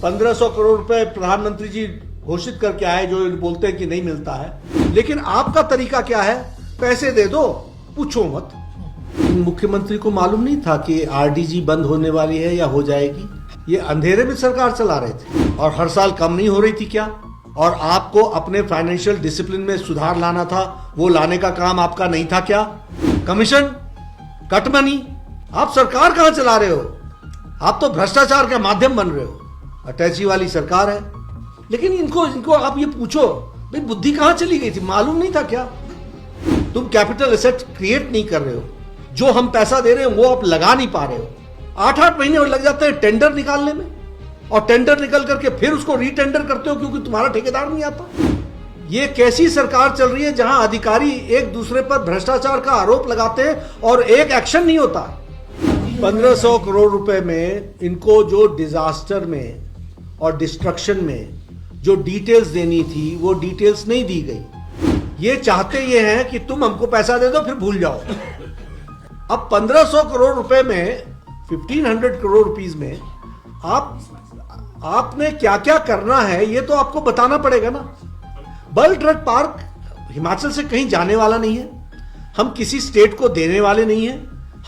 1500 करोड़ रुपए प्रधानमंत्री जी घोषित करके आए, जो बोलते हैं कि नहीं मिलता है। लेकिन आपका तरीका क्या है? पैसे दे दो, पूछो मत। मुख्यमंत्री को मालूम नहीं था कि आरडीजी बंद होने वाली है या हो जाएगी? ये अंधेरे में सरकार चला रहे थे और हर साल कम नहीं हो रही थी क्या? और आपको अपने फाइनेंशियल डिसिप्लिन में सुधार लाना था, वो लाने का काम आपका नहीं था क्या? कमीशन, कट मनी, आप सरकार कहां चला रहे हो? आप तो भ्रष्टाचार का माध्यम बन रहे हो। अटैची वाली सरकार है। लेकिन इनको आप ये पूछो, भाई बुद्धि कहां चली गई थी? मालूम नहीं था क्या? तुम कैपिटल एसेट क्रिएट नहीं कर रहे हो। जो हम पैसा दे रहे हैं वो आप लगा नहीं पा रहे हो। 8-8 महीने और लग जाते हैं टेंडर निकालने में, और टेंडर निकल करके फिर उसको रीटेंडर करते हो क्योंकि तुम्हारा ठेकेदार नहीं आता। ये कैसी सरकार चल रही है जहां अधिकारी एक दूसरे पर भ्रष्टाचार का आरोप लगाते हैं और एक एक्शन नहीं होता? 1500 करोड़ रुपए में इनको जो डिजास्टर में और डिस्ट्रक्शन में जो डिटेल्स देनी थी वो डिटेल्स नहीं दी गई। ये चाहते ये हैं कि तुम हमको पैसा दे दो फिर भूल जाओ। अब 1500 करोड़ रुपए में 1500 करोड़ रुपीस में आपने क्या क्या करना है ये तो आपको बताना पड़ेगा ना। बल ड्रग पार्क हिमाचल से कहीं जाने वाला नहीं है। हम किसी स्टेट को देने वाले नहीं है।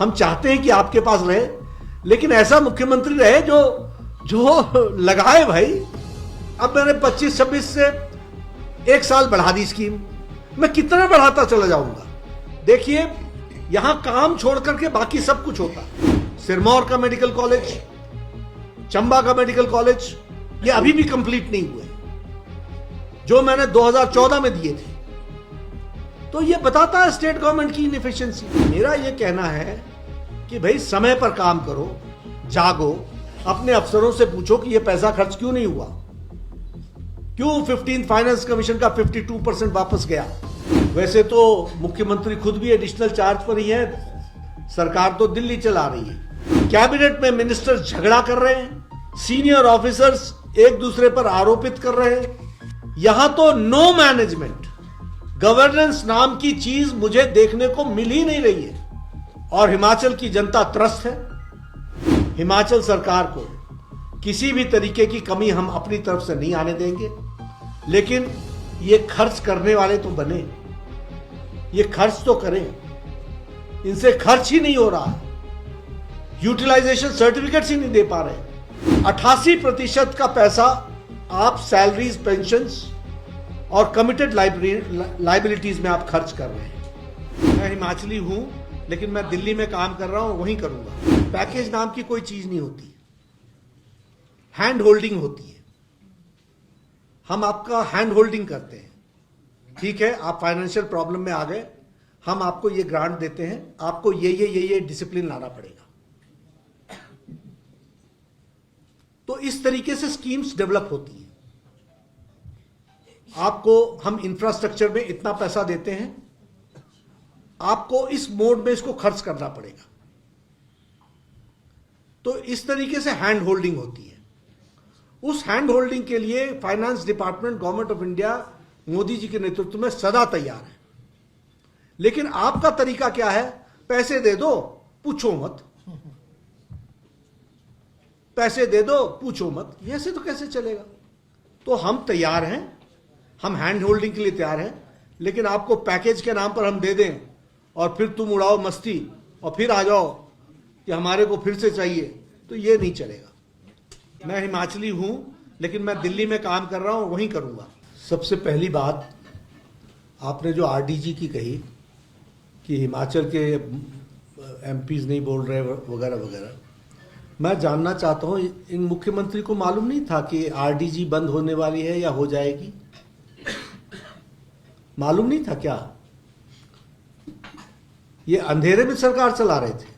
हम चाहते हैं कि आपके पास रहे, लेकिन ऐसा मुख्यमंत्री रहे जो लगाए। भाई अब मैंने 25-26 से 1 साल बढ़ा दी स्कीम। मैं कितना बढ़ाता चला जाऊंगा? देखिए, यहां काम छोड़ करके बाकी सब कुछ होता है। सिरमौर का मेडिकल कॉलेज, चंबा का मेडिकल कॉलेज, ये अभी भी कंप्लीट नहीं हुए, जो मैंने 2014 में दिए थे। तो ये बताता है स्टेट गवर्नमेंट की इनएफिशिएंसी। मेरा ये कहना है कि भाई समय पर काम करो, जागो, अपने अफसरों से पूछो कि ये पैसा खर्च क्यों नहीं हुआ, क्यों 15th फाइनेंस कमीशन का 52% वापस गया। वैसे तो मुख्यमंत्री खुद भी एडिशनल चार्ज पर ही है, सरकार तो दिल्ली चला रही है। कैबिनेट में मिनिस्टर झगड़ा कर रहे हैं, सीनियर ऑफिसर्स एक दूसरे पर आरोपित कर रहे हैं। यहां तो नो मैनेजमेंट, गवर्नेंस नाम की चीज मुझे देखने को मिल ही नहीं रही है। और हिमाचल की जनता त्रस्त है। हिमाचल सरकार को किसी भी तरीके की कमी हम अपनी तरफ से नहीं आने देंगे, लेकिन ये खर्च करने वाले तो बने, ये खर्च तो करें। इनसे खर्च ही नहीं हो रहा है, यूटिलाइजेशन सर्टिफिकेट्स ही नहीं दे पा रहे। 88% का पैसा आप सैलरीज, पेंशन्स और कमिटेड लाइबिलिटीज में आप खर्च कर रहे हैं। मैं हिमाचली हूं, लेकिन मैं दिल्ली में काम कर रहा हूं, वहीं करूंगा। पैकेज नाम की कोई चीज नहीं होती, हैंड होल्डिंग होती है। हम आपका हैंड होल्डिंग करते हैं। ठीक है, आप फाइनेंशियल प्रॉब्लम में आ गए, हम आपको ये ग्रांट देते हैं, आपको ये डिसिप्लिन लाना पड़ेगा। तो इस तरीके से स्कीम्स डेवलप होती है। आपको हम इंफ्रास्ट्रक्चर में इतना पैसा देते हैं, आपको इस मोड में इसको खर्च करना पड़ेगा। तो इस तरीके से हैंड होल्डिंग होती है। उस हैंड होल्डिंग के लिए finance department, government of India, Modi ji के नेतृत्व में सदा तैयार है। लेकिन आपका तरीका क्या है? पैसे दे दो, पूछो मत। पैसे दे दो, पूछो मत। ऐसे तो कैसे चलेगा? तो हम तैयार हैं, हम हैंड होल्डिंग के लिए तैयार हैं, लेकिन आपको पैकेज के नाम पर हम दे दें और फिर तुम उड़ाओ मस्ती और फिर आ जाओ कि हमारे को फिर से चाहिए, तो ये नहीं चलेगा। मैं हिमाचली हूं, लेकिन मैं दिल्ली में काम कर रहा हूं, वहीं करूंगा। सबसे पहली बात, आपने जो आरडीजी की कही कि हिमाचल के एमपीज नहीं बोल रहे वगैरह वगैरह, मैं जानना चाहता हूं, इन मुख्यमंत्री को मालूम नहीं था कि आरडीजी बंद होने वाली है या हो जाएगी? मालूम नहीं था क्या? ये अंधेरे में सरकार चला रहे थे।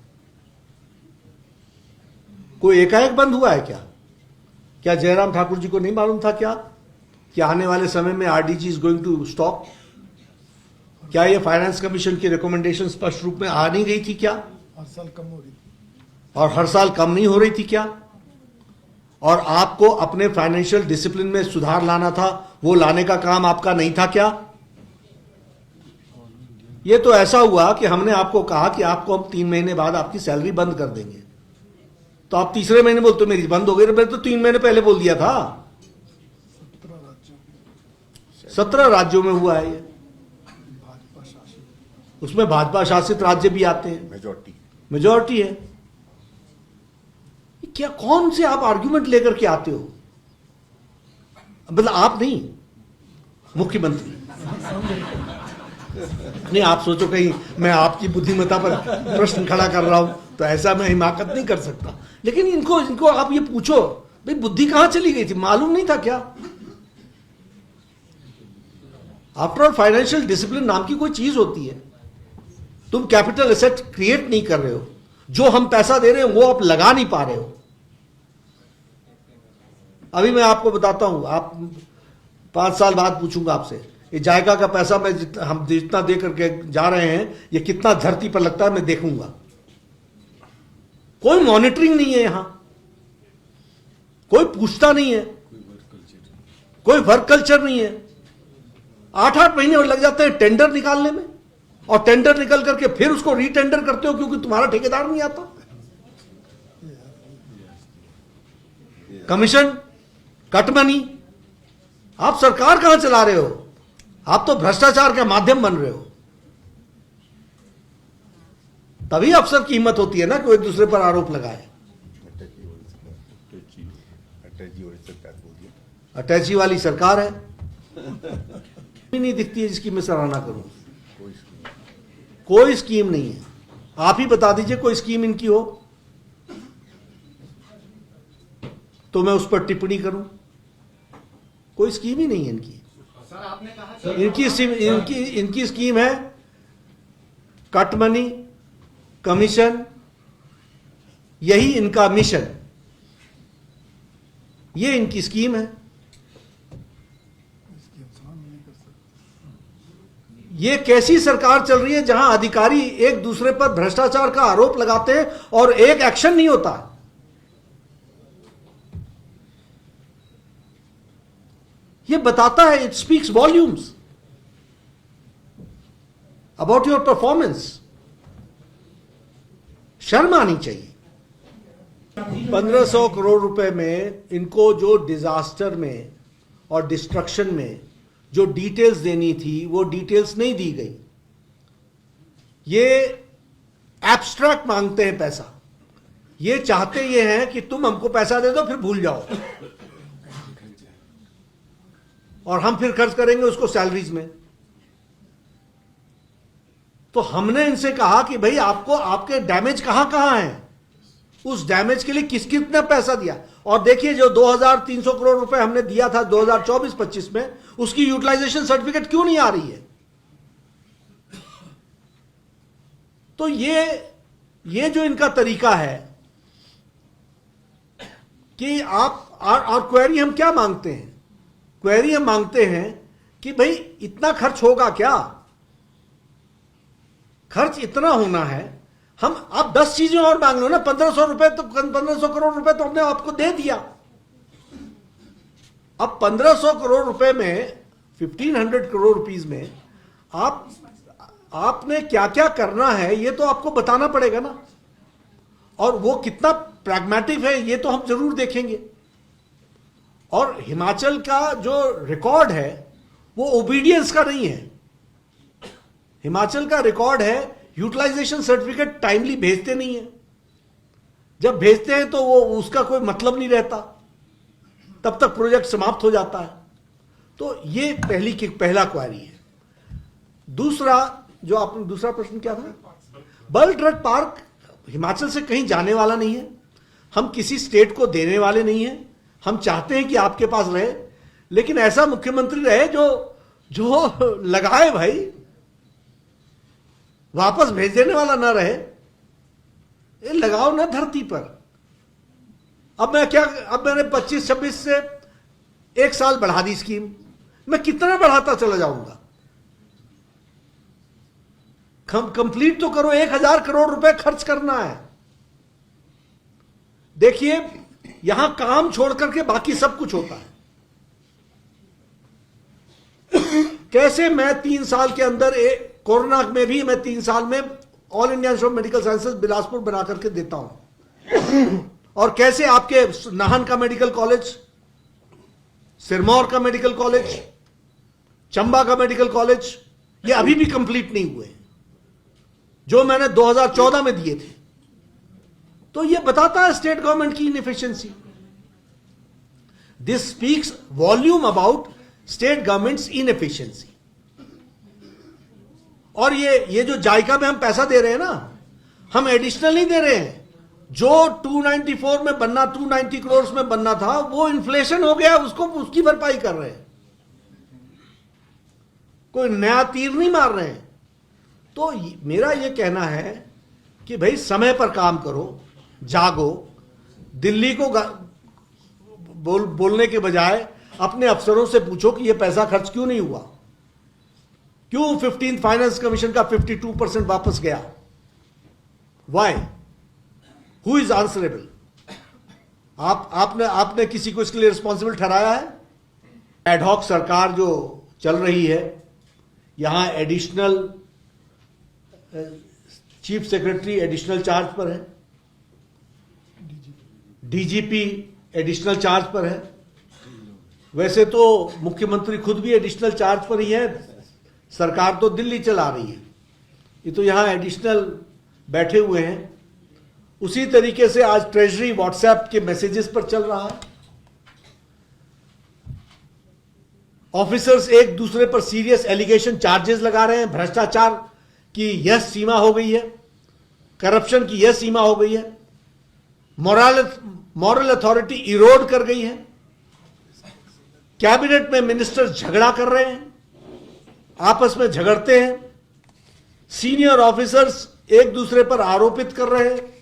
कोई एकाएक बंद हुआ है क्या? क्या जयराम ठाकुर जी को नहीं मालूम था क्या कि आने वाले समय में RDG is going to stop? क्या ये फाइनेंस कमीशन की रिकमेंडेशन स्पष्ट रूप में आ नहीं गई थी क्या? हर साल कम हो रही थी और हर साल कम नहीं हो रही थी क्या? और आपको अपने फाइनेंशियल डिसिप्लिन में सुधार लाना था, वो लाने का काम आपका नहीं था क्या? ये तो ऐसा हुआ कि हमने आपको कहा कि आपको हम 3 महीने बाद आपकी सैलरी बंद कर देंगे। तो आप तीसरे महीने बोलते हो मेरी बंद हो गई, मैंने तो 3 महीने पहले बोल दिया था। 17 राज्यों में हुआ है ये, उसमें भाजपा शासित राज्य भी आते हैं, मेजॉरिटी है। क्या कौन से आप आर्ग्यूमेंट लेकर के आते हो? मतलब आप नहीं, मुख्यमंत्री नहीं। आप सोचो कहीं मैं आपकी बुद्धिमत्ता पर प्रश्न खड़ा कर रहा हूं, तो ऐसा मैं हिमाकत नहीं कर सकता। लेकिन इनको आप ये पूछो, भाई बुद्धि कहां चली गई थी? मालूम नहीं था क्या? आफ्टर ऑल फाइनेंशियल डिसिप्लिन नाम की कोई चीज होती है। तुम कैपिटल एसेट क्रिएट नहीं कर रहे हो, जो हम पैसा दे रहे हैं वो आप लगा नहीं पा रहे हो। अभी मैं आपको बताता हूं, आप 5 साल बाद पूछूंगा आपसे, ये जायका का पैसा हम जितना दे करके जा रहे हैं, ये कितना धरती पर लगता है, मैं देखूंगा। कोई मॉनिटरिंग नहीं है यहां, कोई पूछता नहीं है, कोई वर्क कल्चर नहीं है। 8-8 महीने और लग जाते हैं टेंडर निकालने में, और टेंडर निकल करके फिर उसको रीटेंडर करते हो क्योंकि तुम्हारा ठेकेदार नहीं आता। कमीशन, कट मनी, आप सरकार कहां चला रहे हो? आप तो भ्रष्टाचार का माध्यम बन रहे हो। तभी अफसर की हिम्मत होती है ना कि वो एक दूसरे पर आरोप लगाए। अटैची वाली सरकार है, नहीं दिखती है जिसकी मैं सराहना करूं। कोई स्कीम नहीं है। आप ही बता दीजिए कोई स्कीम इनकी हो तो मैं उस पर टिप्पणी करूं। कोई स्कीम ही नहीं है इनकी। सर आपने कहा इनकी स्कीम है कट मनी, कमीशन, यही इनका मिशन, ये इनकी स्कीम है। ये कैसी सरकार चल रही है जहां अधिकारी एक दूसरे पर भ्रष्टाचार का आरोप लगाते हैं और एक एक्शन नहीं होता? ये बताता है, it speaks volumes about your performance. शर्म आनी चाहिए। 1500 करोड़ रुपए में इनको जो डिजास्टर में और डिस्ट्रक्शन में जो डिटेल्स देनी थी वो डिटेल्स नहीं दी गई। ये एब्स्ट्रैक्ट मांगते हैं पैसा। ये चाहते ये हैं कि तुम हमको पैसा दे दो फिर भूल जाओ, और हम फिर खर्च करेंगे उसको सैलरीज में। तो हमने इनसे कहा कि भाई आपको आपके डैमेज कहां कहां है, उस डैमेज के लिए कितना पैसा दिया। और देखिए जो 2300 करोड़ रुपए हमने दिया था 2024-25 में, उसकी यूटिलाइजेशन सर्टिफिकेट क्यों नहीं आ रही है? तो ये जो इनका तरीका है कि आप और क्वेरी हम क्या मांगते हैं? क्वेरी हम मांगते हैं कि भाई इतना खर्च होगा क्या? खर्च इतना होना है, हम आप 10 चीजें और मांग लो ना। 1500 रुपए तो 1500 करोड़ रुपए तो हमने आपको दे दिया। अब 1500 करोड़ रुपए में 1500 करोड़ रुपीस में आपने क्या क्या करना है ये तो आपको बताना पड़ेगा ना। और वो कितना प्रैग्मेटिक है ये तो हम जरूर देखेंगे। और हिमाचल का जो रिकॉर्ड है वो ओबीडियंस का नहीं है। हिमाचल का रिकॉर्ड है यूटिलाइजेशन सर्टिफिकेट टाइमली भेजते नहीं है। जब भेजते हैं तो वो उसका कोई मतलब नहीं रहता, तब तक प्रोजेक्ट समाप्त हो जाता है। तो ये पहला क्वेरी है। दूसरा जो आपने दूसरा प्रश्न क्या था? बल्क ड्रग पार्क हिमाचल से कहीं जाने वाला नहीं है। हम किसी स्टेट को देने वाले नहीं है। हम चाहते हैं कि आपके पास रहे, लेकिन ऐसा मुख्यमंत्री रहे जो लगाए भाई, वापस भेज देने वाला ना रहे। ये लगाओ ना धरती पर। अब मैंने 25-26 से 1 साल बढ़ा दी स्कीम। मैं कितना बढ़ाता चला जाऊंगा? कंप्लीट तो करो। 1000 करोड़ रुपए खर्च करना है। देखिए यहां काम छोड़ करके बाकी सब कुछ होता है। कैसे मैं 3 साल के अंदर कोरोना में भी मैं 3 साल में all India institute of medical sciences Bilaspur बना करके देता हूं, और कैसे आपके नाहन का मेडिकल कॉलेज, सिरमौर का मेडिकल कॉलेज, चंबा का मेडिकल कॉलेज, ये अभी भी कंप्लीट नहीं हुए जो मैंने 2014 में दिए थे। तो ये बताता है स्टेट गवर्नमेंट की inefficiency. This speaks volume about state governments inefficiency. और ये जो जायका में हम पैसा दे रहे हैं ना, हम एडिशनल नहीं दे रहे हैं। जो 294 में बनना, 290 करोड़ में बनना था, वो इन्फ्लेशन हो गया, उसकी भरपाई कर रहे हैं। कोई नया तीर नहीं मार रहे हैं। तो मेरा यह कहना है कि भाई समय पर काम करो, जागो। दिल्ली को बोलने के बजाय अपने अफसरों से पूछो कि यह पैसा खर्च क्यों नहीं हुआ, क्यों 15th फाइनेंस कमीशन का 52% वापस गया, वाई, हु इज आंसरेबल? आपने किसी को इसके लिए रिस्पॉन्सिबल ठहराया है? एडहॉक सरकार जो चल रही है, यहां additional chief secretary additional charge पर है, डीजीपी एडिशनल चार्ज पर है। वैसे तो मुख्यमंत्री खुद भी एडिशनल चार्ज पर ही है, सरकार तो दिल्ली चला रही है, ये तो यहां एडिशनल बैठे हुए हैं। उसी तरीके से आज ट्रेजरी व्हाट्सएप के मैसेजेस पर चल रहा है। ऑफिसर्स एक दूसरे पर सीरियस एलिगेशन चार्जेस लगा रहे हैं। भ्रष्टाचार की यह सीमा हो गई है, करप्शन की यह सीमा हो गई है, मॉरल अथॉरिटी इरोड कर गई है। कैबिनेट में मिनिस्टर झगड़ा कर रहे हैं, आपस में झगड़ते हैं, सीनियर ऑफिसर्स एक दूसरे पर आरोपित कर रहे हैं।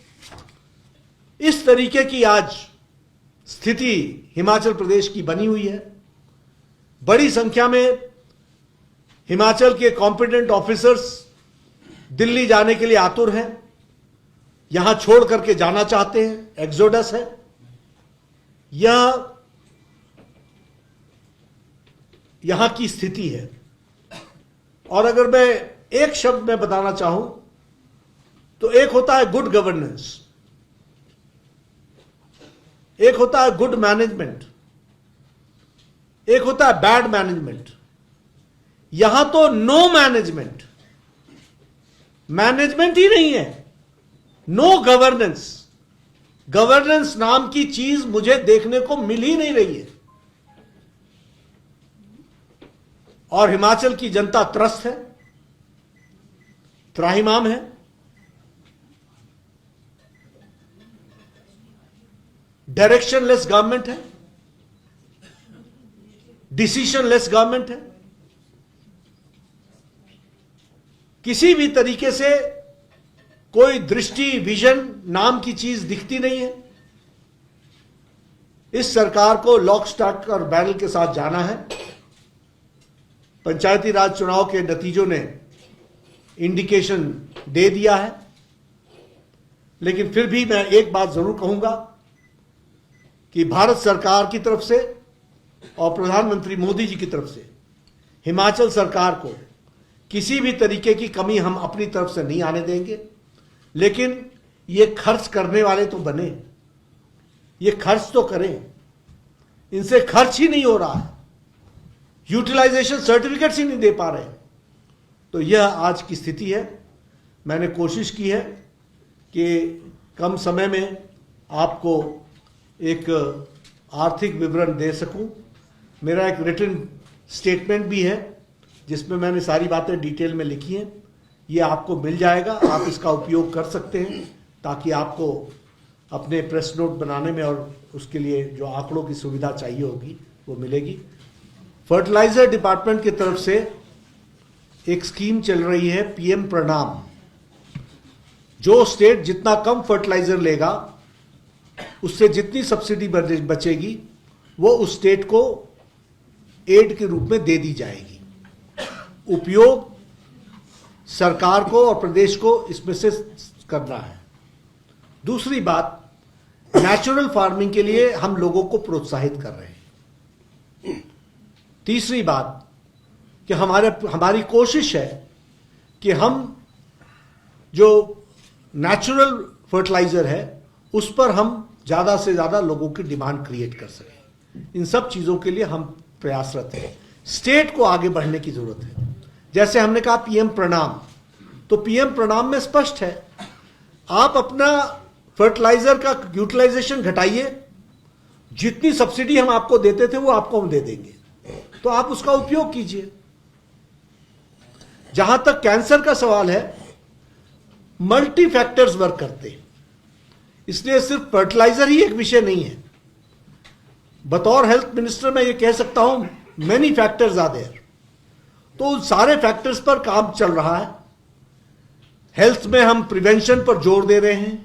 इस तरीके की आज स्थिति हिमाचल प्रदेश की बनी हुई है। बड़ी संख्या में हिमाचल के कॉम्पिटेंट ऑफिसर्स दिल्ली जाने के लिए आतुर हैं, यहां छोड़ करके जाना चाहते हैं, एक्सोडस है। यहां की स्थिति है। और अगर मैं एक शब्द में बताना चाहूं तो एक होता है गुड गवर्नेंस, एक होता है गुड मैनेजमेंट, एक होता है बैड मैनेजमेंट। यहां तो नो मैनेजमेंट, मैनेजमेंट ही नहीं है, नो गवर्नेंस। गवर्नेंस नाम की चीज मुझे देखने को मिल ही नहीं रही है। और हिमाचल की जनता त्रस्त है, त्राहिमाम है। डायरेक्शनलेस गवर्नमेंट है, डिसीजनलेस गवर्नमेंट है। किसी भी तरीके से कोई दृष्टि, विजन नाम की चीज दिखती नहीं है। इस सरकार को लॉक स्टॉक और बैरल के साथ जाना है। पंचायती राज चुनाव के नतीजों ने इंडिकेशन दे दिया है, लेकिन फिर भी मैं एक बात जरूर कहूंगा कि भारत सरकार की तरफ से और प्रधानमंत्री मोदी जी की तरफ से हिमाचल सरकार को किसी भी तरीके की कमी हम अपनी तरफ से नहीं आने देंगे। लेकिन ये खर्च करने वाले तो बने, ये खर्च तो करें। इनसे खर्च ही नहीं हो रहा है, यूटिलाइजेशन सर्टिफिकेट्स ही नहीं दे पा रहे। तो यह आज की स्थिति है। मैंने कोशिश की है कि कम समय में आपको एक आर्थिक विवरण दे सकूं। मेरा एक रिटन स्टेटमेंट भी है जिसमें मैंने सारी बातें डिटेल में लिखी हैं। ये आपको मिल जाएगा, आप इसका उपयोग कर सकते हैं ताकि आपको अपने प्रेस नोट बनाने में और उसके लिए जो आंकड़ों की सुविधा चाहिए होगी वो मिलेगी। फर्टिलाइजर डिपार्टमेंट की तरफ से एक स्कीम चल रही है, पीएम प्रणाम। जो स्टेट जितना कम फर्टिलाइजर लेगा उससे जितनी सब्सिडी बचेगी वो उस स्टेट को एड के रूप में दे दी जाएगी। उपयोग सरकार को और प्रदेश को इसमें से करना है। दूसरी बात, नेचुरल फार्मिंग के लिए हम लोगों को प्रोत्साहित कर रहे हैं। तीसरी बात कि हमारी कोशिश है कि हम जो नेचुरल फर्टिलाइजर है उस पर हम ज्यादा से ज्यादा लोगों की डिमांड क्रिएट कर सकें। इन सब चीजों के लिए हम प्रयासरत हैं। स्टेट को आगे बढ़ने की जरूरत है। जैसे हमने कहा पीएम प्रणाम, तो पीएम प्रणाम में स्पष्ट है, आप अपना फर्टिलाइजर का यूटिलाइजेशन घटाइए, जितनी सब्सिडी हम आपको देते थे वो आपको हम दे देंगे, तो आप उसका उपयोग कीजिए। जहां तक कैंसर का सवाल है, मल्टी फैक्टर्स वर्क करते हैं, इसलिए सिर्फ फर्टिलाइजर ही एक विषय नहीं है। बतौर हेल्थ मिनिस्टर मैं ये कह सकता हूं, मेनी फैक्टर्स आर देयर, तो उन सारे फैक्टर्स पर काम चल रहा है। हेल्थ में हम प्रिवेंशन पर जोर दे रहे हैं,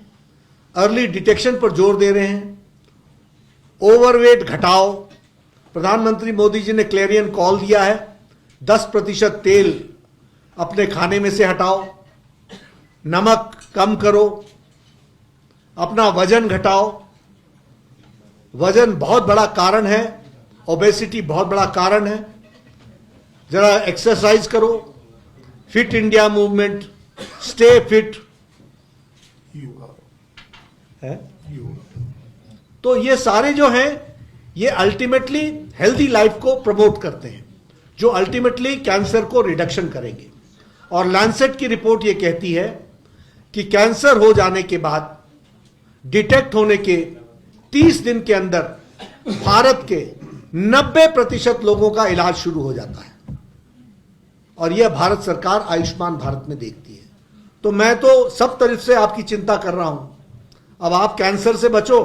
अर्ली डिटेक्शन पर जोर दे रहे हैं, ओवरवेट घटाओ। प्रधानमंत्री मोदी जी ने क्लेरियन कॉल दिया है, 10% तेल अपने खाने में से हटाओ, नमक कम करो, अपना वजन घटाओ। वजन बहुत बड़ा कारण है, ओबेसिटी बहुत बड़ा कारण है। जरा एक्सरसाइज करो, fit India movement, stay fit है। तो ये सारे जो हैं, ये अल्टीमेटली हेल्दी लाइफ को प्रमोट करते हैं, जो अल्टीमेटली कैंसर को रिडक्शन करेंगे। और लैंसेट की रिपोर्ट ये कहती है कि कैंसर हो जाने के बाद डिटेक्ट होने के 30 दिन के अंदर भारत के 90% लोगों का इलाज शुरू हो जाता है। और यह भारत सरकार आयुष्मान भारत में देखती है। तो मैं तो सब तरफ से आपकी चिंता कर रहा हूं, अब आप कैंसर से बचो,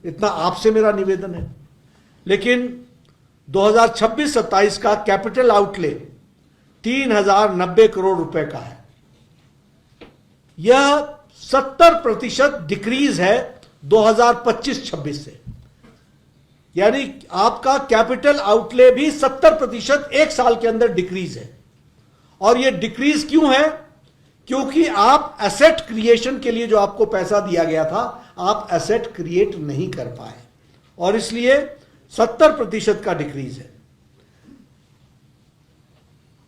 इतना आपसे मेरा निवेदन है। लेकिन 2026-27 का कैपिटल आउटले 3090 करोड़ रुपए का है। यह 70% डिक्रीज है 2025-26 से, यानी आपका कैपिटल आउटले भी 70% एक साल के अंदर डिक्रीज है। और यह डिक्रीज क्यों है? क्योंकि आप एसेट क्रिएशन के लिए जो आपको पैसा दिया गया था, आप एसेट क्रिएट नहीं कर पाए, और इसलिए 70% का डिक्रीज है।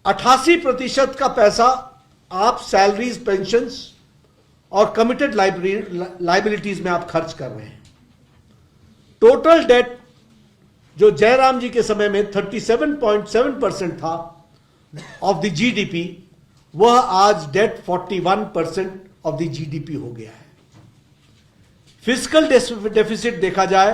88% का पैसा आप सैलरीज, पेंशन्स और कमिटेड लाइबिलिटीज में आप खर्च कर रहे हैं। टोटल डेट जो जयराम जी के समय में 37.7% था ऑफ द जीडीपी, वह आज डेट 41% ऑफ द जीडीपी हो गया है। फिस्कल डेफिसिट देखा जाए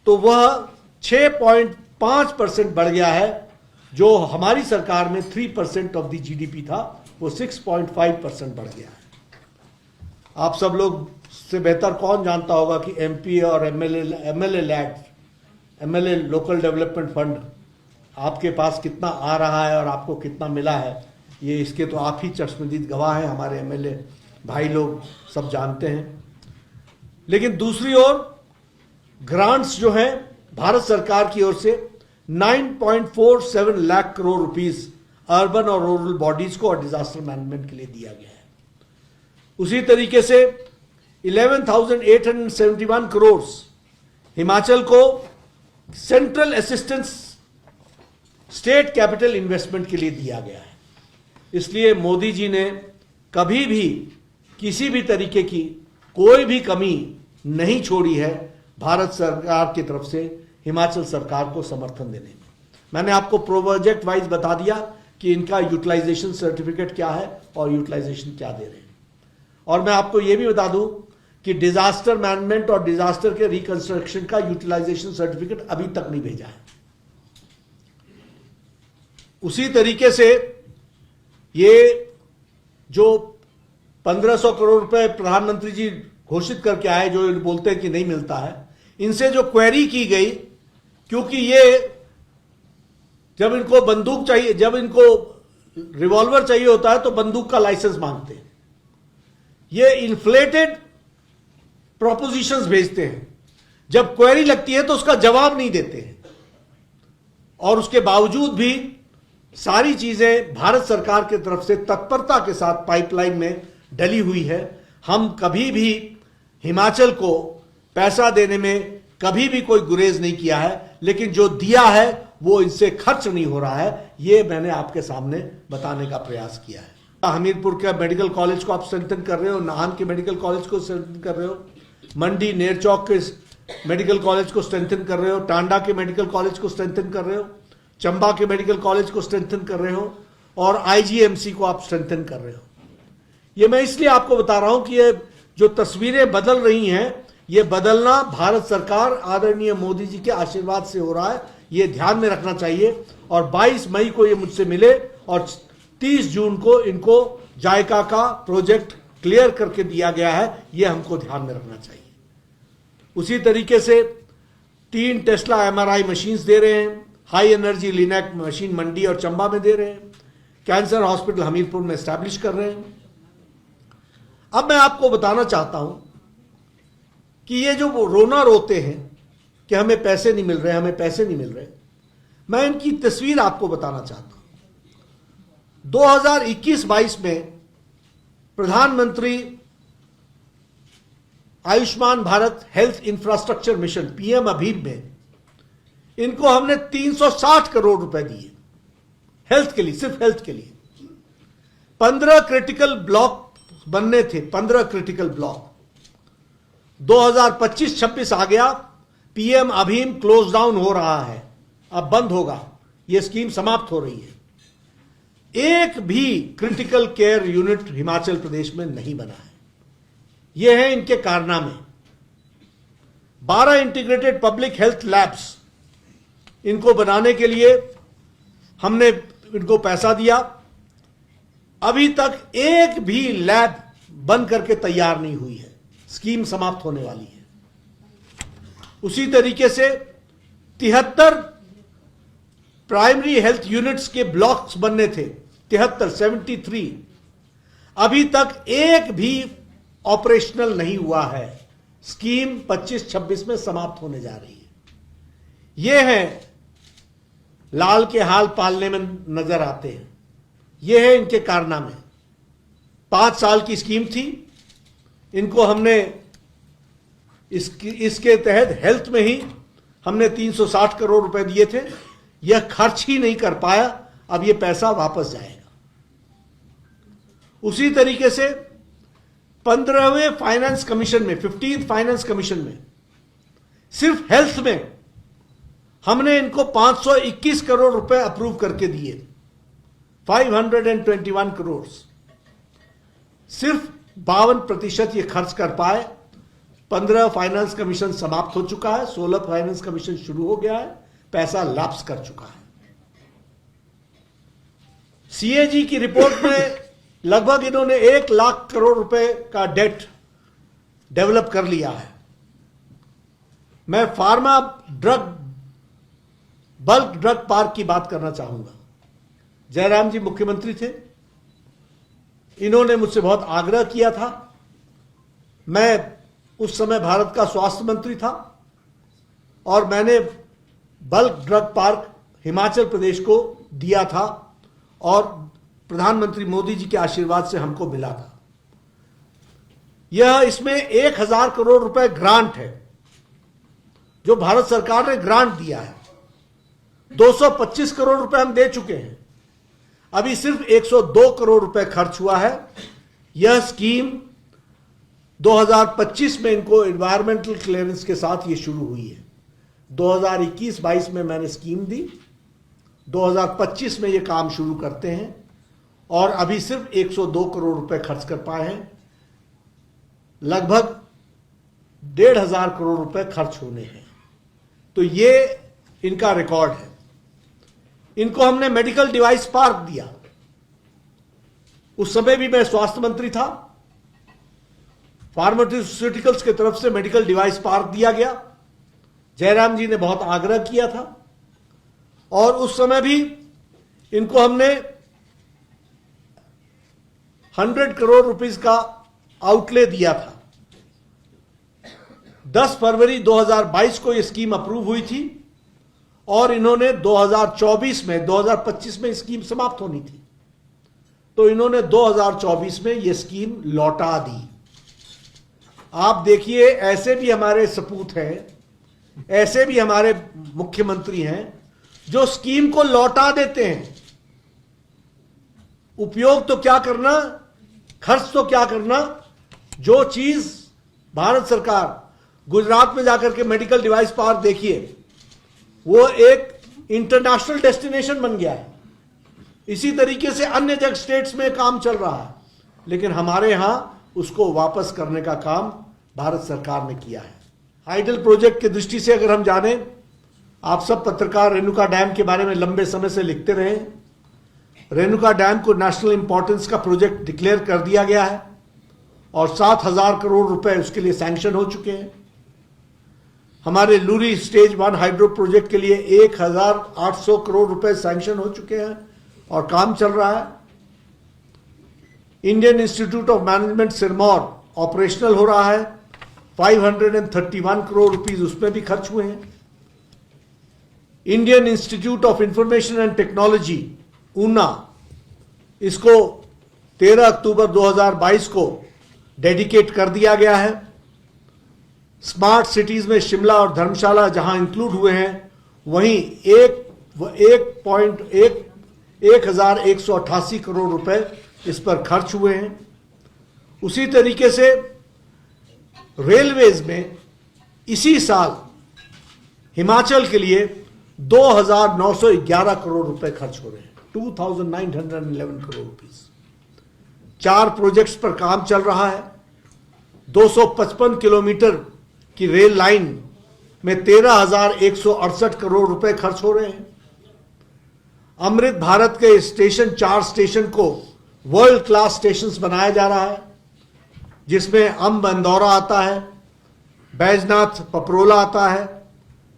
तो वह 6.5% बढ़ गया है, जो हमारी सरकार में 3% ऑफ द जीडीपी था, वो 6.5% बढ़ गया है। आप सब लोग से बेहतर कौन जानता होगा कि एमपी और एमएलए लोकल डेवलपमेंट फंड आपके पास कितना आ रहा है और आपको कितना मिला है, ये इसके तो आप ही चश्मदीद गवाह हैं। हमारे एमएलए भाई लोग सब जानते हैं। लेकिन दूसरी ओर ग्रांट्स जो हैं भारत सरकार की ओर से 9.47 लाख करोड़ रुपीस अर्बन और रूरल बॉडीज को और डिजास्टर मैनेजमेंट के लिए दिया गया है। उसी तरीके से 11,871 करोड़ हिमाचल को central assistance state capital investment के लिए दिया गया है। इसलिए मोदी जी ने कभी भी किसी भी तरीके की कोई भी कमी नहीं छोड़ी है भारत सरकार की तरफ से हिमाचल सरकार को समर्थन देने में। मैंने आपको प्रोजेक्ट वाइज बता दिया कि इनका यूटिलाइजेशन सर्टिफिकेट क्या है और यूटिलाइजेशन क्या दे रहे हैं। और मैं आपको यह भी बता दूं कि डिजास्टर मैनेजमेंट और डिजास्टर के रिकंस्ट्रक्शन का यूटिलाइजेशन सर्टिफिकेट अभी तक नहीं भेजा है। उसी तरीके से ये जो 1500 करोड़ रुपए प्रधानमंत्री जी घोषित करके आए, जो बोलते हैं कि नहीं मिलता है, इनसे जो क्वेरी की गई, क्योंकि ये जब इनको बंदूक चाहिए, जब इनको रिवॉल्वर चाहिए होता है तो बंदूक का लाइसेंस मांगते हैं। ये इन्फ्लेटेड प्रोपोजिशंस भेजते हैं, जब क्वेरी लगती है तो उसका जवाब नहीं देते हैं। और उसके बावजूद भी सारी चीजें भारत सरकार की तरफ से तत्परता के साथ पाइपलाइन में डली हुई है। हम कभी भी हिमाचल को पैसा देने में कभी भी कोई गुरेज नहीं किया है, लेकिन जो दिया है वो इनसे खर्च नहीं हो रहा है, ये मैंने आपके सामने बताने का प्रयास किया है। हमीरपुर के मेडिकल कॉलेज को आप स्ट्रेंथन कर रहे हो, नाहन के मेडिकल कॉलेज को स्ट्रेंथन कर रहे हो, मंडी नेरचौक के मेडिकल कॉलेज को स्ट्रेंथन कर रहे हो, टांडा के मेडिकल कॉलेज को स्ट्रेंथन कर रहे हो, चंबा के मेडिकल कॉलेज को स्ट्रेंथन कर रहे हो, और आईजीएमसी को आप स्ट्रेंथन कर रहे हो। ये मैं इसलिए आपको बता रहा हूं कि ये जो तस्वीरें बदल रही हैं, ये बदलना भारत सरकार आदरणीय मोदी जी के आशीर्वाद से हो रहा है, ये ध्यान में रखना चाहिए। और 22 मई को ये मुझसे मिले और 30 जून को इनको जायका का प्रोजेक्ट क्लियर करके दिया गया है, ये हमको ध्यान में रखना चाहिए। उसी तरीके से 3 टेस्ला एमआरआई मशीन्स दे रहे हैं, हाई एनर्जी लिनैक मशीन मंडी और चंबा में दे रहे हैं, कैंसर हॉस्पिटल हमीरपुर में एस्टैब्लिश कर रहे हैं। अब मैं आपको बताना चाहता हूं कि ये जो वो रोना रोते हैं कि हमें पैसे नहीं मिल रहे, हमें पैसे नहीं मिल रहे, मैं इनकी तस्वीर आपको बताना चाहता हूं। 2021-22 में प्रधानमंत्री Ayushman Bharat health infrastructure mission PM अभीम में इनको हमने 360 करोड़ रुपए दिए हेल्थ के लिए, सिर्फ हेल्थ के लिए। 15 क्रिटिकल ब्लॉक बनने थे, 15 क्रिटिकल ब्लॉक। 2025-26 आ गया, पीएम अभीम क्लोज डाउन हो रहा है, अब बंद होगा, यह स्कीम समाप्त हो रही है। एक भी critical care unit Himachal Pradesh में नहीं बना है। यह है इनके कारनामे। 12 इंटीग्रेटेड पब्लिक हेल्थ लैब्स इनको बनाने के लिए हमने इनको पैसा दिया, अभी तक एक भी लैब बन करके तैयार नहीं हुई है, स्कीम समाप्त होने वाली है। उसी तरीके से 73 प्राइमरी हेल्थ यूनिट्स के ब्लॉक्स बनने थे, 73 अभी तक एक भी ऑपरेशनल नहीं हुआ है। स्कीम 25-26 में समाप्त होने जा रही है। यह है लाल के हाल पालने में नजर आते हैं, यह है इनके कारनामे। 5 साल की स्कीम थी, इनको हमने इसके तहत हेल्थ में ही हमने 360 करोड़ रुपए दिए थे, यह खर्च ही नहीं कर पाया, अब यह पैसा वापस जाएगा। उसी तरीके से 15वें फाइनेंस कमीशन में, 15th फाइनेंस कमीशन में सिर्फ हेल्थ में हमने इनको 521 करोड़ रुपए अप्रूव करके दिए, 521 करोड़। सिर्फ 52% ये खर्च कर पाए। 15 फाइनेंस कमीशन समाप्त हो चुका है, 16 फाइनेंस कमीशन शुरू हो गया है, पैसा लैप्स कर चुका है। सीएजी की रिपोर्ट में लगभग इन्होंने 1 लाख करोड़ रुपए का डेट डेवलप कर लिया है। मैं pharma drug, bulk drug park की बात करना चाहूंगा। जयराम जी मुख्यमंत्री थे, इन्होंने मुझसे बहुत आग्रह किया था। मैं उस समय भारत का स्वास्थ्य मंत्री था और मैंने bulk drug park Himachal Pradesh को दिया था और प्रधानमंत्री मोदी जी के आशीर्वाद से हमको मिला था। यह इसमें 1000 करोड़ रुपए ग्रांट है जो भारत सरकार ने ग्रांट दिया है। 225 करोड़ रुपए हम दे चुके हैं, अभी सिर्फ 102 करोड़ रुपए खर्च हुआ है। यह स्कीम 2025 में इनको एनवायरमेंटल क्लियरेंस के साथ ये शुरू हुई है। 2021-22 में मैंने स्कीम दी, 2025 में ये काम शुरू करते हैं और अभी सिर्फ 102 करोड़ रुपए खर्च कर पाए हैं। लगभग 1,500 करोड़ रुपए खर्च होने हैं। तो ये इनका रिकॉर्ड है। इनको हमने मेडिकल डिवाइस पार्क दिया, उस समय भी मैं स्वास्थ्य मंत्री था। फार्मास्यूटिकल्स की तरफ से मेडिकल डिवाइस पार्क दिया गया, जयराम जी ने बहुत आग्रह किया था और उस समय भी इनको हमने 100 करोड़ रुपीस का आउटले दिया था। 10 फरवरी 2022 को यह स्कीम अप्रूव हुई थी और इन्होंने 2024 में, 2025 में स्कीम समाप्त होनी थी, तो इन्होंने 2024 में यह स्कीम लौटा दी। आप देखिए, ऐसे भी हमारे सपूत हैं, ऐसे भी हमारे मुख्यमंत्री हैं जो स्कीम को लौटा देते हैं। उपयोग तो क्या करना, खर्च तो क्या करना, जो चीज भारत सरकार, गुजरात में जाकर के मेडिकल डिवाइस पार्क देखिए, वो एक इंटरनेशनल डेस्टिनेशन बन गया है। इसी तरीके से अन्य जगह स्टेट्स में काम चल रहा है, लेकिन हमारे यहां उसको वापस करने का काम भारत सरकार ने किया है। हाइडल प्रोजेक्ट की दृष्टि से अगर हम जाने, आप सब पत्रकार रेणुका डैम के बारे में लंबे समय से लिखते रहे। रेणुका डैम को नेशनल इंपॉर्टेंस का प्रोजेक्ट डिक्लेयर कर दिया गया है और 7,000 करोड़ रुपए उसके लिए सैंक्शन हो चुके हैं। हमारे लूरी स्टेज 1 हाइड्रो प्रोजेक्ट के लिए 1,800 करोड़ रुपए सैंक्शन हो चुके हैं और काम चल रहा है। Indian institute of management Sirmaur operational हो रहा है, 531 करोड़ रुपीस उसमें भी खर्च हुए हैं। Indian institute of information and technology Una, इसको 13 अक्टूबर 2022 को डेडिकेट कर दिया गया है। स्मार्ट सिटीज में शिमला और धर्मशाला जहां इंक्लूड हुए हैं, वहीं 1,188 करोड़ रुपए इस पर खर्च हुए हैं। उसी तरीके से रेलवेज में इसी साल हिमाचल के लिए 2,911 करोड़ रुपए खर्च हो रहे हैं, 2,911 करोड़ रुपीस। 4 प्रोजेक्ट्स पर काम चल रहा है। 255 किलोमीटर की रेल लाइन में 13,168 करोड़ रुपए खर्च हो रहे हैं। अमृत भारत के स्टेशन 4 स्टेशन को वर्ल्ड क्लास स्टेशंस बनाया जा रहा है, जिसमें अंब अंदौरा आता है, बैजनाथ पपरोला आता है,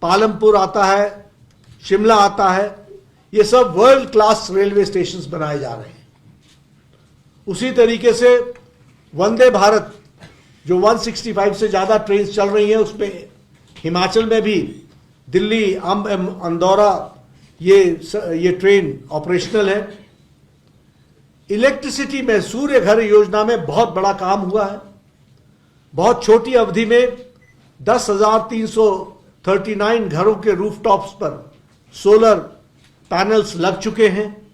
पालमपुर आता है, शिमला आता है। ये सब वर्ल्ड क्लास रेलवे स्टेशंस बनाए जा रहे हैं। उसी तरीके से वंदे भारत जो 165 से ज्यादा ट्रेन चल रही हैं, उसमें हिमाचल में भी दिल्ली अंब अंदौरा ये ट्रेन ऑपरेशनल है। इलेक्ट्रिसिटी में सूर्य घर योजना में बहुत बड़ा काम हुआ है। बहुत छोटी अवधि में 10,339 घरों के रूफटॉप्स पर सोलर पैनल्स लग चुके हैं।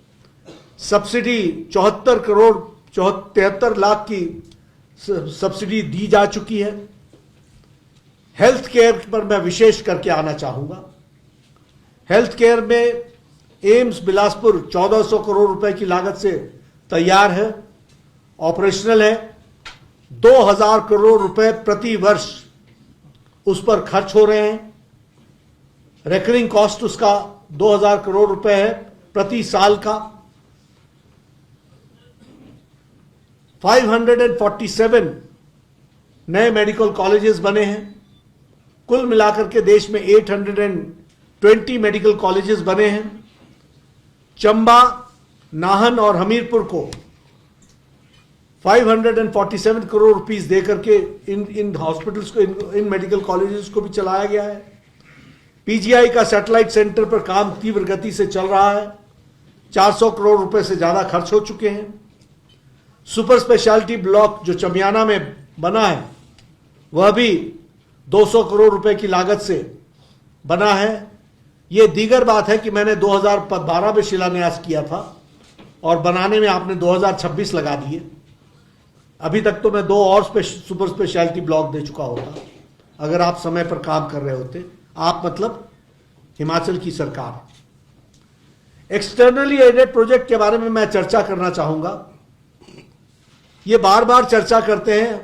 सब्सिडी 73 लाख की सब्सिडी दी जा चुकी है। हेल्थ केयर पर मैं विशेष करके आना चाहूंगा। हेल्थ केयर में एम्स बिलासपुर 1,400 करोड़ रुपए की लागत से तैयार है, ऑपरेशनल है। 2,000 करोड़ रुपए प्रति वर्ष उस पर खर्च हो रहे हैं। रेकरिंग कॉस्ट उसका 2,000 करोड़ रुपए है प्रति साल का। 547 नए मेडिकल कॉलेजेस बने हैं। कुल मिलाकर के देश में 820 मेडिकल कॉलेजेस बने हैं। चंबा, नाहन और हमीरपुर को 547 करोड़ रुपीस देकर के इन हॉस्पिटल्स को, इन मेडिकल कॉलेजेस को भी चलाया गया है। पीजीआई का सैटेलाइट सेंटर पर काम तीव्र गति से चल रहा है। 400 करोड़ रुपए से ज्यादा खर्च हो चुके हैं। सुपर स्पेशलिटी ब्लॉक जो चमियाना में बना है, वह भी 200 करोड़ रुपए की लागत से बना है। यह दीगर बात है कि मैंने 2012 में शिलान्यास किया था और बनाने में आपने 2026 लगा दिए। अभी तक तो मैं 2 और सुपर स्पेशलिटी ब्लॉक दे चुका होता अगर आप समय पर काम कर रहे होते। आप मतलब हिमाचल की सरकार। एक्सटर्नली एडेड प्रोजेक्ट के बारे में मैं चर्चा करना चाहूंगा। ये बार बार चर्चा करते हैं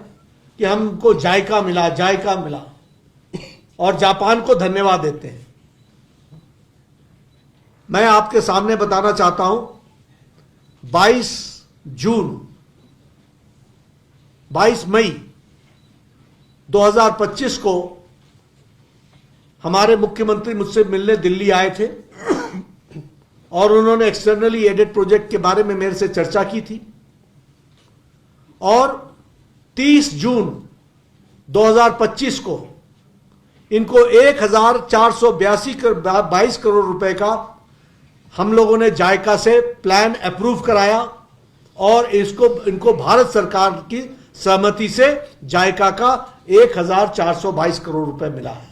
कि हमको जायका मिला और जापान को धन्यवाद देते हैं। मैं आपके सामने बताना चाहता हूं, 22 मई 2025 को हमारे मुख्यमंत्री मुझसे मिलने दिल्ली आए थे और उन्होंने एक्सटर्नली एडेड प्रोजेक्ट के बारे में मेरे से चर्चा की थी। और 30 जून 2025 को इनको 1,482 करोड़ रुपए का हम लोगों ने जायका से प्लान अप्रूव कराया और इनको भारत सरकार की सहमति से जायका का 1,422 करोड़ रुपए मिला है।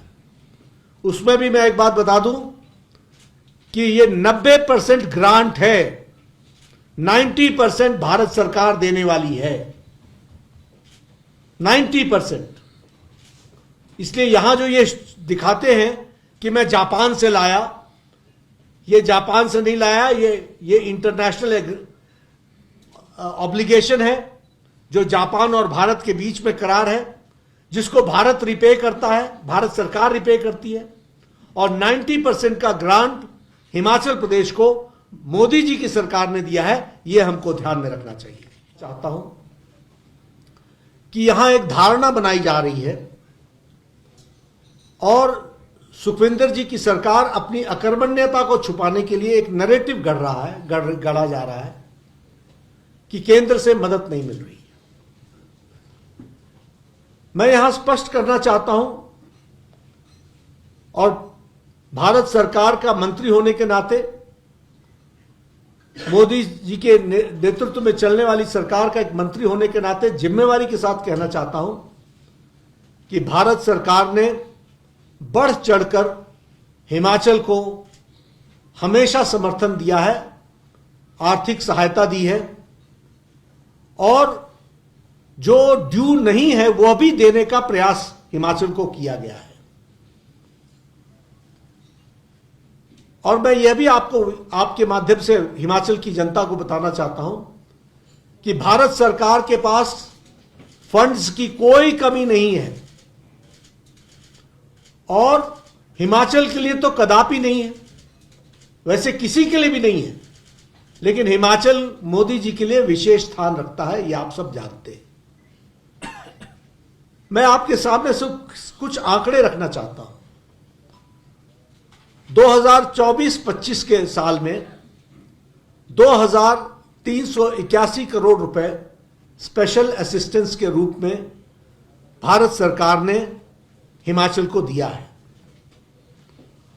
उसमें भी मैं एक बात बता दूं कि ये 90% ग्रांट है, 90% भारत सरकार देने वाली है। 90%। इसलिए यहां जो ये दिखाते हैं कि मैं जापान से लाया, ये जापान से नहीं लाया, ये इंटरनेशनल ऑब्लिगेशन है जो जापान और भारत के बीच में करार है, जिसको भारत रिपे करता है, भारत सरकार रिपे करती है। और 90% का ग्रांट हिमाचल प्रदेश को मोदी जी की सरकार ने दिया है। यह हमको ध्यान में रखना चाहिए। चाहता हूं कि यहां एक धारणा बनाई जा रही है और सुखविंदर जी की सरकार अपनी अकर्मण्यता को छुपाने के लिए एक नैरेटिव गढ़ा जा रहा है कि केंद्र से मदद नहीं मिल रही है। मैं यहां स्पष्ट करना चाहता हूं और भारत सरकार का मंत्री होने के नाते, मोदी जी के नेतृत्व में चलने वाली सरकार का एक मंत्री होने के नाते जिम्मेवारी के साथ कहना चाहता हूं कि भारत सरकार ने बढ़ चढ़कर हिमाचल को हमेशा समर्थन दिया है, आर्थिक सहायता दी है और जो ड्यू नहीं है वह भी देने का प्रयास हिमाचल को किया गया है। और मैं यह भी आपके माध्यम से हिमाचल की जनता को बताना चाहता हूं कि भारत सरकार के पास फंड्स की कोई कमी नहीं है और हिमाचल के लिए तो कदापि नहीं है, वैसे किसी के लिए भी नहीं है, लेकिन हिमाचल मोदी जी के लिए विशेष स्थान रखता है, यह आप सब जानते हैं। मैं आपके सामने से कुछ आंकड़े रखना चाहता हूं। 2024-25 के साल में 2381 करोड़ रुपए स्पेशल असिस्टेंस के रूप में भारत सरकार ने हिमाचल को दिया है।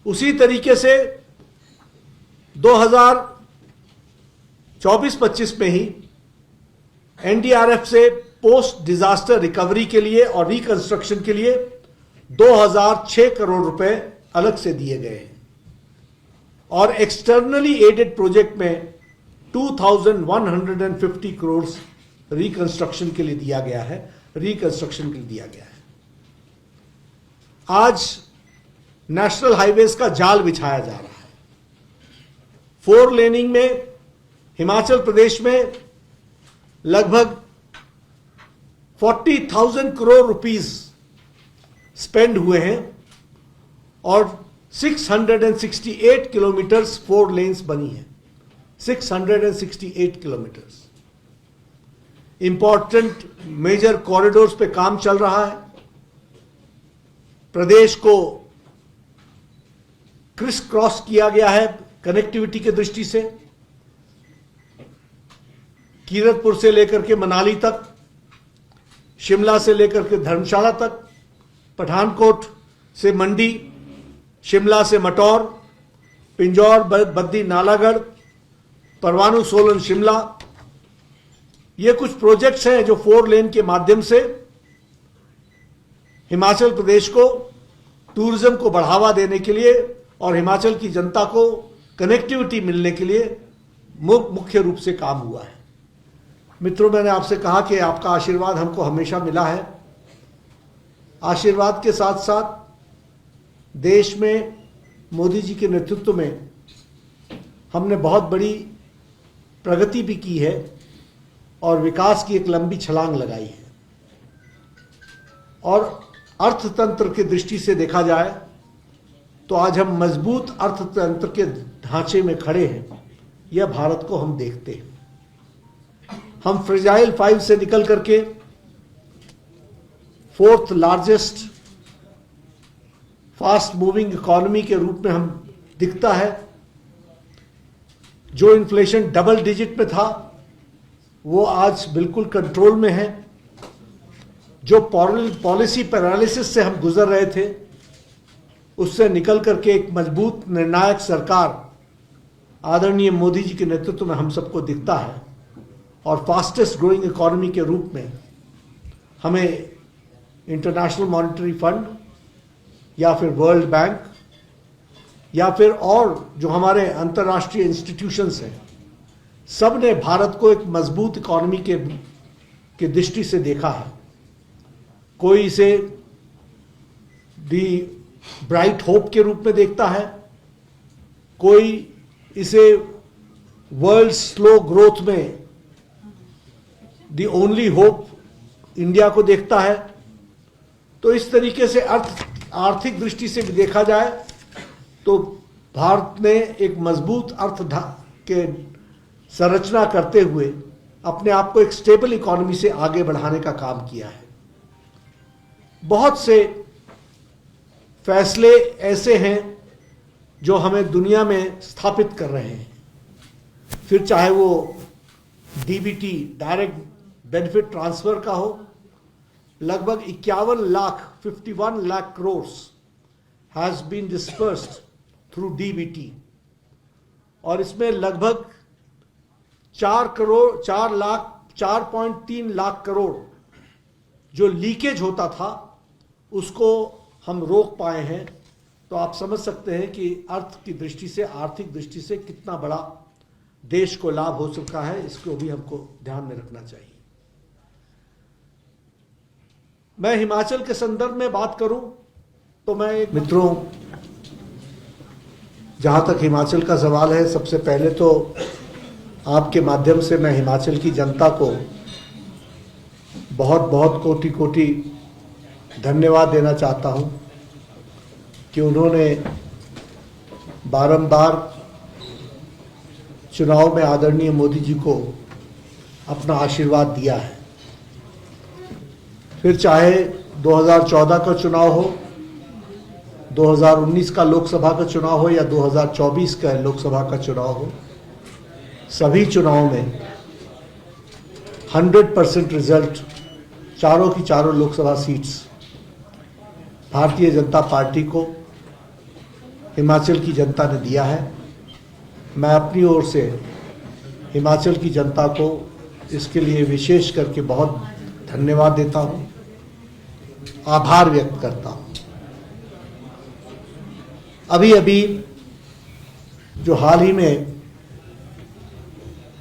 उसी तरीके से 2024-25 में ही एनडीआरएफ से पोस्ट डिजास्टर रिकवरी के लिए और रिकंस्ट्रक्शन के लिए 2006 करोड़ रुपए अलग से दिए गए हैं और एक्सटर्नली एडेड प्रोजेक्ट में 2150 करोड़ रिकंस्ट्रक्शन के लिए दिया गया है, रिकंस्ट्रक्शन के लिए दिया गया है। आज नेशनल हाईवेज का जाल बिछाया जा रहा है। 4 लेनिंग में हिमाचल प्रदेश में लगभग 40,000 करोड़ रुपीस स्पेंड हुए हैं और 668 किलोमीटर्स 4 लेन्स बनी है। 668 किलोमीटर्स इंपॉर्टेंट मेजर कॉरिडोर्स पे काम चल रहा है। प्रदेश को क्रिस क्रॉस किया गया है कनेक्टिविटी की दृष्टि से। कीरतपुर से लेकर के मनाली तक, शिमला से लेकर के धर्मशाला तक, पठानकोट से मंडी, शिमला से मटौर, पिंजौर बद्दी नालागढ़, परवाणु सोलन शिमला, ये कुछ प्रोजेक्ट्स हैं जो 4 लेन के माध्यम से हिमाचल प्रदेश को टूरिज्म को बढ़ावा देने के लिए और हिमाचल की जनता को कनेक्टिविटी मिलने के लिए मुख्य रूप से काम हुआ है। मित्रों, मैंने आपसे कहा कि आपका आशीर्वाद हमको हमेशा मिला है। आशीर्वाद के साथ साथ देश में मोदी जी के नेतृत्व में हमने बहुत बड़ी प्रगति भी की है और विकास की एक लंबी छलांग लगाई है। और अर्थतंत्र की दृष्टि से देखा जाए तो आज हम मजबूत अर्थतंत्र के ढांचे में खड़े हैं। यह भारत को हम देखते हैं। हम फ्रेजाइल 5 से निकल करके 4th largest fast moving economy के रूप में हम दिखता है। जो इन्फ्लेशन डबल डिजिट में था वो आज बिल्कुल कंट्रोल में है। जो पॉलिसी पैरालिसिस से हम गुजर रहे थे उससे निकल करके एक मजबूत निर्णायक सरकार आदरणीय मोदी जी के नेतृत्व में हम सबको दिखता है। और फास्टेस्ट ग्रोइंग इकोनॉमी के रूप में हमें इंटरनेशनल मॉनेटरी फंड या फिर वर्ल्ड बैंक या फिर और जो हमारे अंतर्राष्ट्रीय इंस्टीट्यूशंस हैं, सब ने भारत को एक मजबूत इकोनॉमी के दृष्टि से देखा है। कोई इसे दी ब्राइट होप के रूप में देखता है, कोई इसे वर्ल्ड स्लो ग्रोथ में दी ओनली होप इंडिया को देखता है। तो इस तरीके से आर्थिक दृष्टि से भी देखा जाए तो भारत ने एक मजबूत के संरचना करते हुए अपने आप को एक स्टेबल इकोनॉमी से आगे बढ़ाने का काम किया है। बहुत से फैसले ऐसे हैं जो हमें दुनिया में स्थापित कर रहे हैं, फिर चाहे वो डीबीटी डायरेक्ट बेनिफिट ट्रांसफर का हो, लगभग 51 lakh crore has been dispersed through DBT, और इसमें लगभग 4.3 लाख करोड़ जो लीकेज होता था उसको हम रोक पाए हैं। तो आप समझ सकते हैं कि अर्थ की दृष्टि से, आर्थिक दृष्टि से कितना बड़ा देश को लाभ हो चुका है, इसको भी हमको ध्यान में रखना चाहिए। मैं हिमाचल के संदर्भ में बात करूं तो मैं एक मित्रों, जहां तक हिमाचल का सवाल है, सबसे पहले तो आपके माध्यम से मैं हिमाचल की जनता को बहुत बहुत कोटि कोटि धन्यवाद देना चाहता हूं कि उन्होंने बारंबार चुनाव में आदरणीय मोदी जी को अपना आशीर्वाद दिया है। फिर चाहे 2014 का चुनाव हो, 2019 का लोकसभा का चुनाव हो या 2024 का लोकसभा का चुनाव हो, सभी चुनावों में 100% रिजल्ट चारों की चारों लोकसभा सीट्स भारतीय जनता पार्टी को हिमाचल की जनता ने दिया है। मैं अपनी ओर से हिमाचल की जनता को इसके लिए विशेष करके बहुत धन्यवाद देता हूं, आभार व्यक्त करता हूं। अभी अभी जो हाल ही में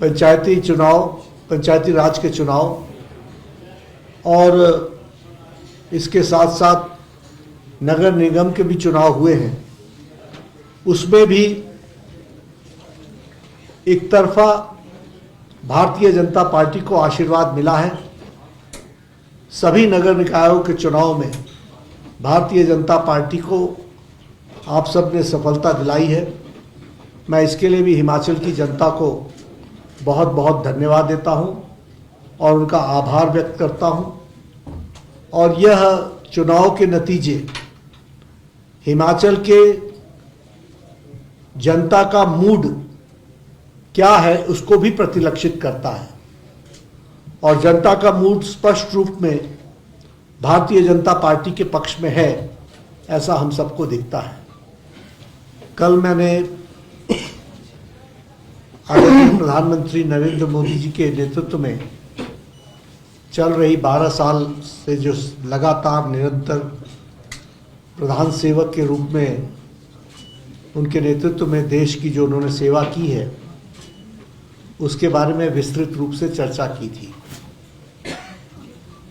पंचायती राज के चुनाव और इसके साथ साथ नगर निगम के भी चुनाव हुए हैं, उसमें भी एक तरफा भारतीय जनता पार्टी को आशीर्वाद मिला है। सभी नगर निकायों के चुनाव में भारतीय जनता पार्टी को आप सब ने सफलता दिलाई है। मैं इसके लिए भी हिमाचल की जनता को बहुत बहुत धन्यवाद देता हूं और उनका आभार व्यक्त करता हूं। और यह चुनाव के नतीजे हिमाचल के जनता का मूड क्या है उसको भी प्रतिलक्षित करता है, और जनता का मूड स्पष्ट रूप में भारतीय जनता पार्टी के पक्ष में है, ऐसा हम सबको दिखता है। कल मैंने आदरणीय प्रधानमंत्री नरेंद्र मोदी जी के नेतृत्व में चल रही 12 साल से जो लगातार निरंतर प्रधान सेवक के रूप में उनके नेतृत्व में देश की जो उन्होंने सेवा की है, उसके बारे में विस्तृत रूप से चर्चा की थी।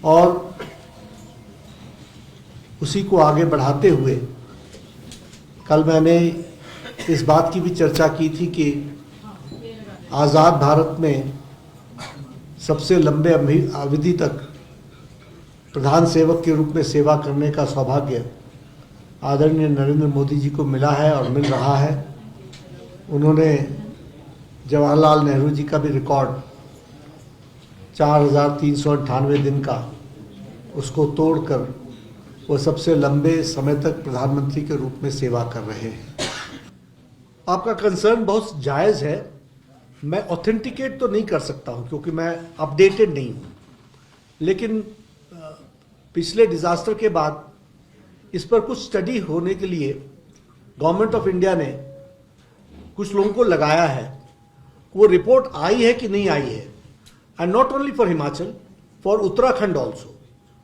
और उसी को आगे बढ़ाते हुए कल मैंने इस बात की भी चर्चा की थी कि आज़ाद भारत में सबसे लंबे अवधि तक प्रधान सेवक के रूप में सेवा करने का सौभाग्य आदरणीय नरेंद्र मोदी जी को मिला है और मिल रहा है। उन्होंने जवाहरलाल नेहरू जी का भी रिकॉर्ड 4,398 दिन का, उसको तोड़कर वो सबसे लंबे समय तक प्रधानमंत्री के रूप में सेवा कर रहे हैं। आपका कंसर्न बहुत जायज़ है। मैं ऑथेंटिकेट तो नहीं कर सकता हूं क्योंकि मैं अपडेटेड नहीं हूं, लेकिन पिछले डिजास्टर के बाद इस पर कुछ स्टडी होने के लिए गवर्नमेंट ऑफ इंडिया ने कुछ लोगों को लगाया है। वो रिपोर्ट आई है कि नहीं आई है, and not only for Himachal, for Uttarakhand also,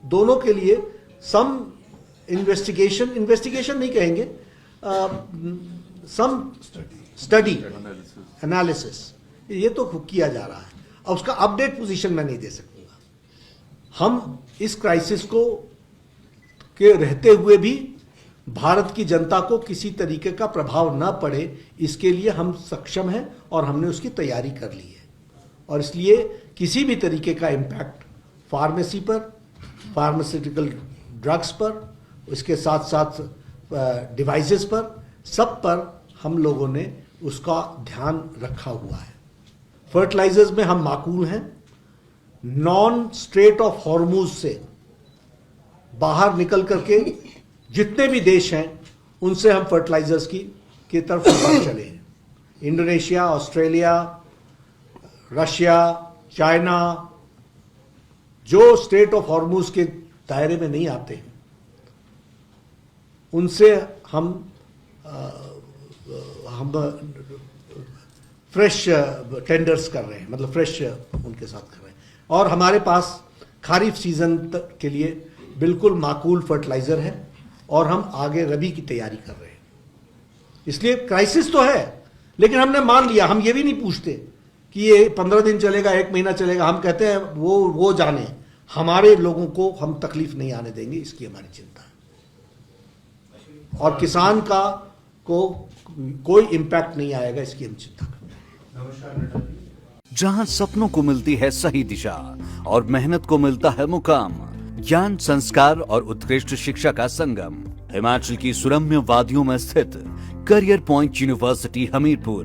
दोनों के लिए सम इन्वेस्टिगेशन नहीं कहेंगे, सम स्टडी एनालिसिस ये तो किया जा रहा है। अब उसका अपडेट पोजीशन मैं नहीं दे सकूंगा। हम इस क्राइसिस को के रहते हुए भी भारत की जनता को किसी तरीके का प्रभाव न पड़े, इसके लिए हम सक्षम हैं और हमने उसकी तैयारी कर ली है। और इसलिए किसी भी तरीके का इम्पैक्ट फार्मेसी पर, फार्मास्यूटिकल ड्रग्स पर, इसके साथ साथ डिवाइसेस पर, सब पर हम लोगों ने उसका ध्यान रखा हुआ है। फर्टिलाइजर्स में हम माकूल हैं। नॉन स्ट्रेट ऑफ हॉर्मूज से बाहर निकल करके जितने भी देश हैं उनसे हम फर्टिलाइजर्स की तरफ बढ़ चले हैं। इंडोनेशिया, ऑस्ट्रेलिया, रशिया, चाइना, जो स्टेट ऑफ हॉर्मूज के दायरे में नहीं आते हैं, उनसे हम फ्रेश टेंडर्स कर रहे हैं, मतलब फ्रेश उनके साथ कर रहे हैं। और हमारे पास खारिफ सीजन के लिए बिल्कुल माकूल फर्टिलाइजर है और हम आगे रबी की तैयारी कर रहे हैं। इसलिए क्राइसिस तो है, लेकिन हमने मान लिया, हम ये भी नहीं पूछते कि ये 15 दिन चलेगा, 1 महीना चलेगा। हम कहते हैं वो जाने, हमारे लोगों को हम तकलीफ नहीं आने देंगे, इसकी हमारी चिंता है। और किसान को कोई इंपैक्ट नहीं आएगा, इसकी हम चिंता करते हैं। जहां सपनों को मिलती है सही दिशा और मेहनत को मिलता है मुकाम, ज्ञान, संस्कार और उत्कृष्ट शिक्षा का संगम, हिमाचल की सुरम्य वादियों में स्थित करियर पॉइंट यूनिवर्सिटी हमीरपुर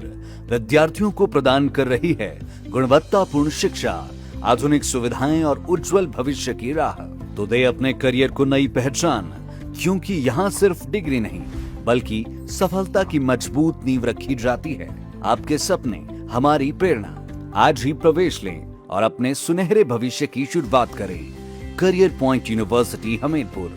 विद्यार्थियों को प्रदान कर रही है गुणवत्तापूर्ण शिक्षा, आधुनिक सुविधाएं और उज्जवल भविष्य की राह। तो दे अपने करियर को नई पहचान, क्योंकि यहाँ सिर्फ डिग्री नहीं बल्कि सफलता की मजबूत नींव रखी जाती है। आपके सपने हमारी प्रेरणा। आज ही प्रवेश लें और अपने सुनहरे भविष्य की शुरुआत करें। Career point university Hamirpur.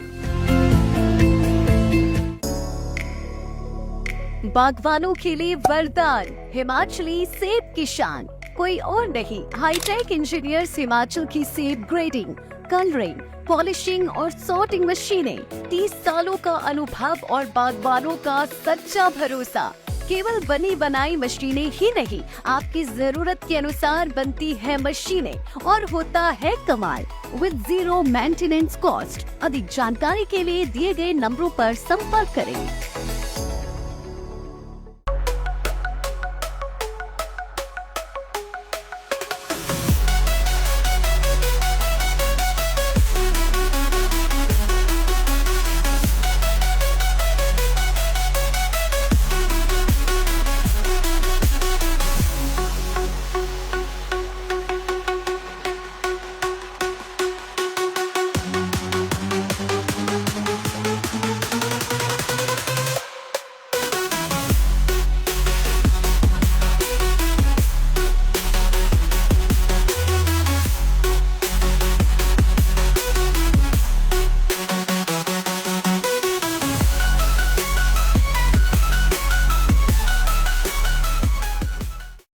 बागवानों के लिए वरदान, हिमाचली सेब की शान। कोई और नहीं, हाईटेक इंजीनियर्स हिमाचल की सेब ग्रेडिंग, कलरिंग, पॉलिशिंग और सॉर्टिंग मशीनें। 30 सालों का अनुभव और बागवानों का सच्चा भरोसा। केवल बनी बनाई मशीनें ही नहीं, आपकी जरूरत के अनुसार बनती है मशीनें और होता है कमाल, विद 0 मेंटेनेंस कॉस्ट। अधिक जानकारी के लिए दिए गए नंबरों पर संपर्क करें।